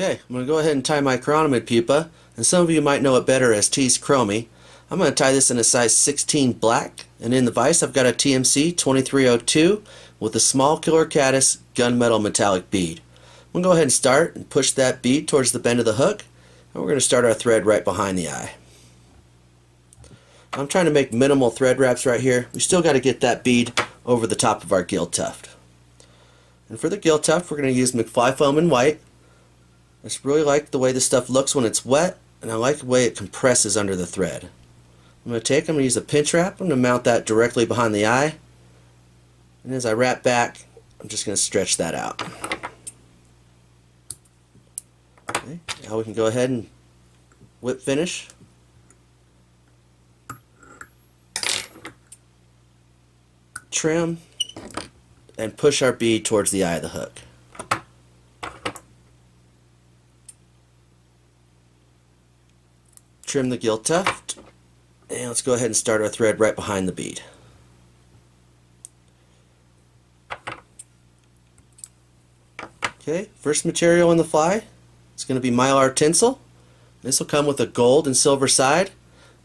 Okay, I'm going to go ahead and tie my chironomid pupa, and some of you might know it better as T's Chromie. I'm going to tie this in a size 16 black, and in the vise I've got a TMC 2302 with a small killer caddis gunmetal metallic bead. I'm going to go ahead and start and push that bead towards the bend of the hook, and we're going to start our thread right behind the eye. I'm trying to make minimal thread wraps right here. We still got to get that bead over the top of our gill tuft. And for the gill tuft we're going to use McFly foam in white. I just really like the way this stuff looks when it's wet, and I like the way it compresses under the thread. I'm going to use a pinch wrap. I'm going to mount that directly behind the eye, and as I wrap back I'm just going to stretch that out. Okay, now we can go ahead and whip finish. Trim and push our bead towards the eye of the hook. Trim the gill tuft, and let's go ahead and start our thread right behind the bead. Okay, first material in the fly is going to be mylar tinsel. This will come with a gold and silver side,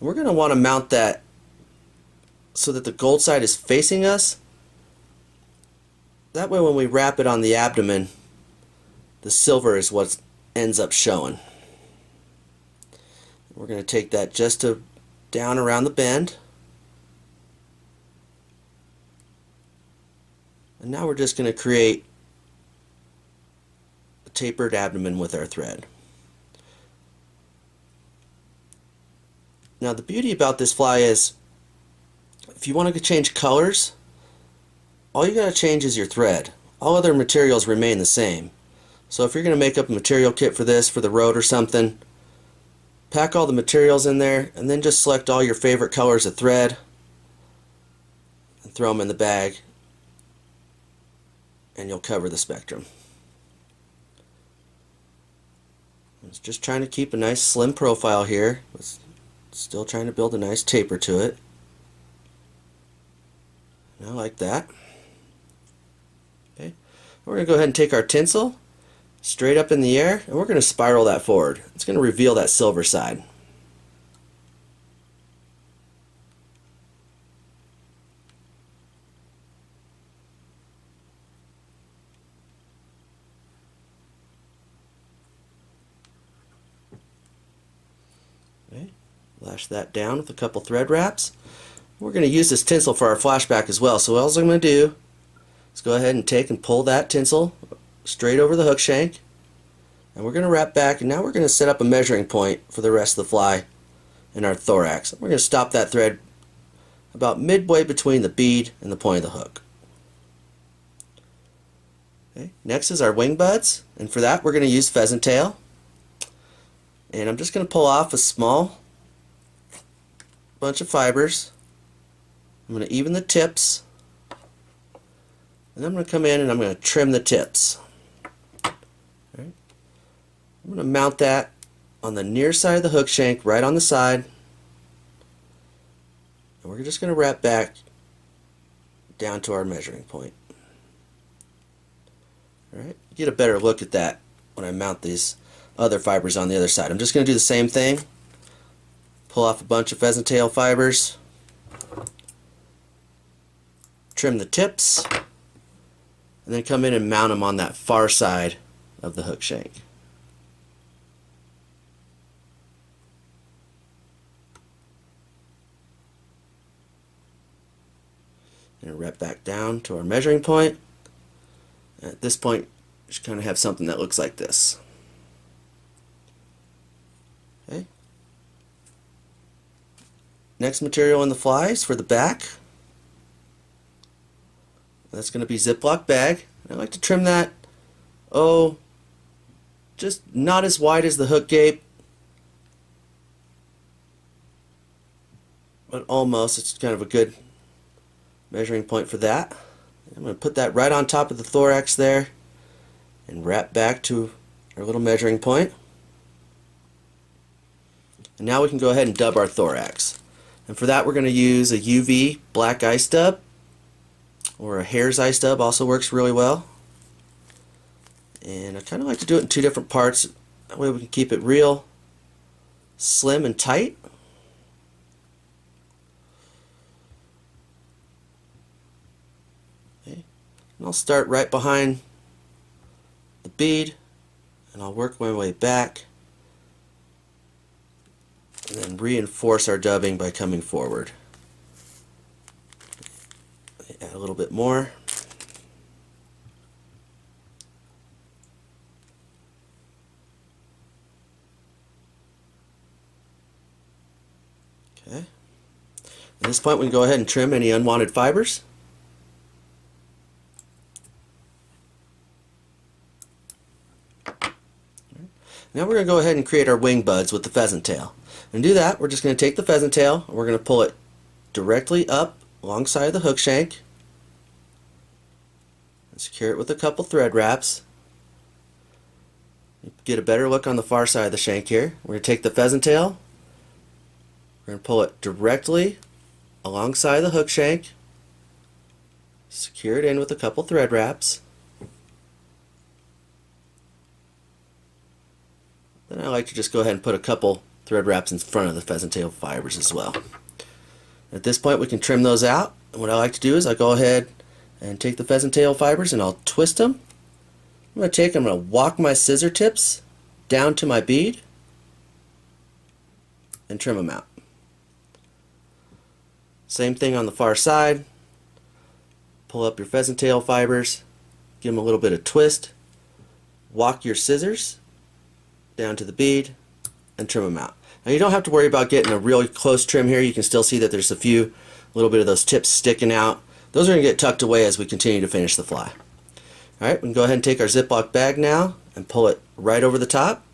and we're going to want to mount that so that the gold side is facing us. That way when we wrap it on the abdomen, the silver is what ends up showing. We're going to take that just down around the bend. And now we're just going to create a tapered abdomen with our thread. Now the beauty about this fly is if you want to change colors, all you got to change is your thread. All other materials remain the same. So if you're going to make up a material kit for this, for the road or something, pack all the materials in there and then just select all your favorite colors of thread and throw them in the bag, and you'll cover the spectrum. I was just trying to keep a nice slim profile here. Still trying to build a nice taper to it. I like that. Okay, we're going to go ahead and take our tinsel straight up in the air, and we're going to spiral that forward. It's going to reveal that silver side. Okay, lash that down with a couple thread wraps. We're going to use this tinsel for our flashback as well, so all I'm going to do is go ahead and take and pull that tinsel straight over the hook shank, and we're going to wrap back, and now we're going to set up a measuring point for the rest of the fly in our thorax. We're going to stop that thread about midway between the bead and the point of the hook. Okay, next is our wing buds, and for that we're going to use pheasant tail, and I'm just going to pull off a small bunch of fibers. I'm going to even the tips, and I'm going to come in and I'm going to trim the tips. Right. I'm going to mount that on the near side of the hook shank, right on the side, and we're just going to wrap back down to our measuring point. Alright, get a better look at that when I mount these other fibers on the other side. I'm just going to do the same thing. Pull off a bunch of pheasant tail fibers, trim the tips, and then come in and mount them on that far side of the hook shank. And wrap back down to our measuring point. And at this point, you should kind of have something that looks like this. Okay. Next material in the fly is for the back. That's going to be ziploc bag. I like to trim that, just not as wide as the hook gape, but almost. It's kind of a good measuring point for that. I'm going to put that right on top of the thorax there and wrap back to our little measuring point. And now we can go ahead and dub our thorax. And for that we're going to use a UV black ice dub, or a hare's ice dub also works really well. And I kind of like to do it in two different parts. That way we can keep it real slim and tight. Okay. And I'll start right behind the bead and I'll work my way back and then reinforce our dubbing by coming forward. Add a little bit more. Okay. At this point we can go ahead and trim any unwanted fibers. Now we're going to go ahead and create our wing buds with the pheasant tail. And to do that, we're just going to take the pheasant tail and we're going to pull it directly up alongside the hook shank and secure it with a couple thread wraps. Get a better look on the far side of the shank here. We're going to take the pheasant tail, we're going to pull it directly alongside the hook shank, secure it in with a couple thread wraps. Then I like to just go ahead and put a couple thread wraps in front of the pheasant tail fibers as well. At this point we can trim those out. And what I like to do is I go ahead and take the pheasant tail fibers and I'll twist them. I'm going to walk my scissor tips down to my bead and trim them out. Same thing on the far side. Pull up your pheasant tail fibers, give them a little bit of twist, walk your scissors down to the bead and trim them out. Now you don't have to worry about getting a really close trim here. You can still see that there's a little bit of those tips sticking out. Those are going to get tucked away as we continue to finish the fly. Alright, we can go ahead and take our Ziploc bag now and pull it right over the top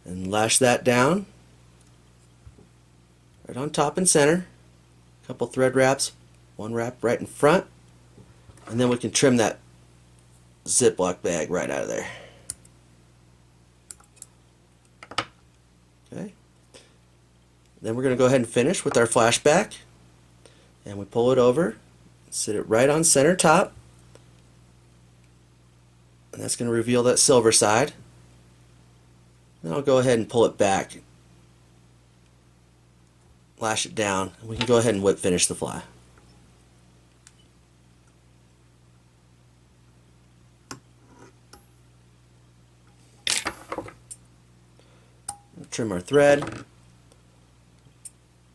and lash that down right on top and center. A couple thread wraps, one wrap right in front, and then we can trim that Ziploc bag right out of there. Okay. Then we're going to go ahead and finish with our flashback, and we pull it over, sit it right on center top, and that's going to reveal that silver side. Then I'll go ahead and pull it back, lash it down, and we can go ahead and whip finish the fly. Trim our thread,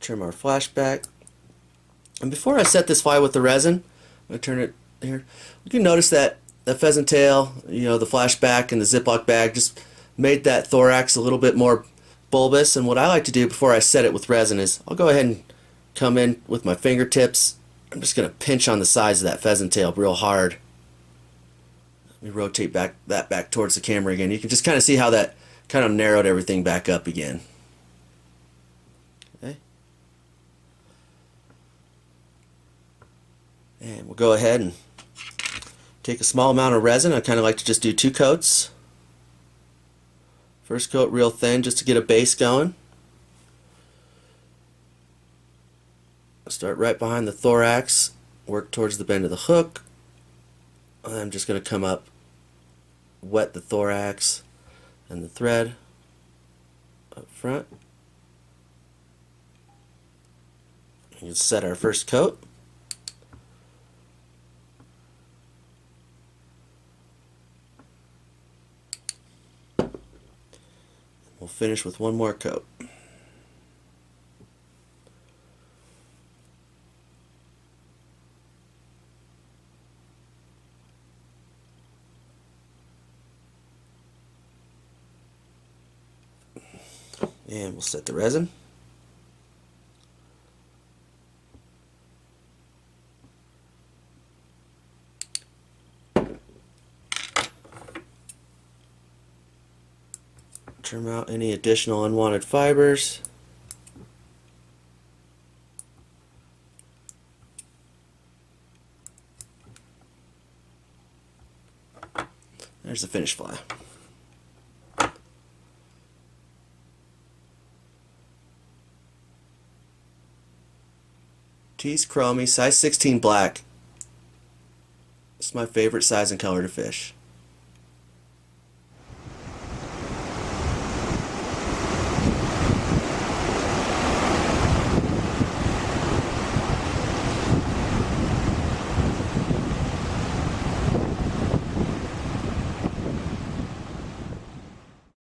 trim our flashback, and before I set this fly with the resin, I'm going to turn it here. You can notice that the pheasant tail, the flashback and the Ziploc bag just made that thorax a little bit more bulbous. And what I like to do before I set it with resin is I'll go ahead and come in with my fingertips. I'm just going to pinch on the sides of that pheasant tail real hard. Let me rotate that back towards the camera again. You can just kind of see how that kind of narrowed everything back up again. Okay. And we'll go ahead and take a small amount of resin. I kind of like to just do 2 coats. First coat real thin just to get a base going. Start right behind the thorax, work towards the bend of the hook. I'm just going to come up, wet the thorax and the thread up front. You can set our first coat. We'll finish with one more coat. And we'll set the resin. Trim out any additional unwanted fibers. There's the finished fly. Tease Chromie, size 16 black. It's my favorite size and color to fish.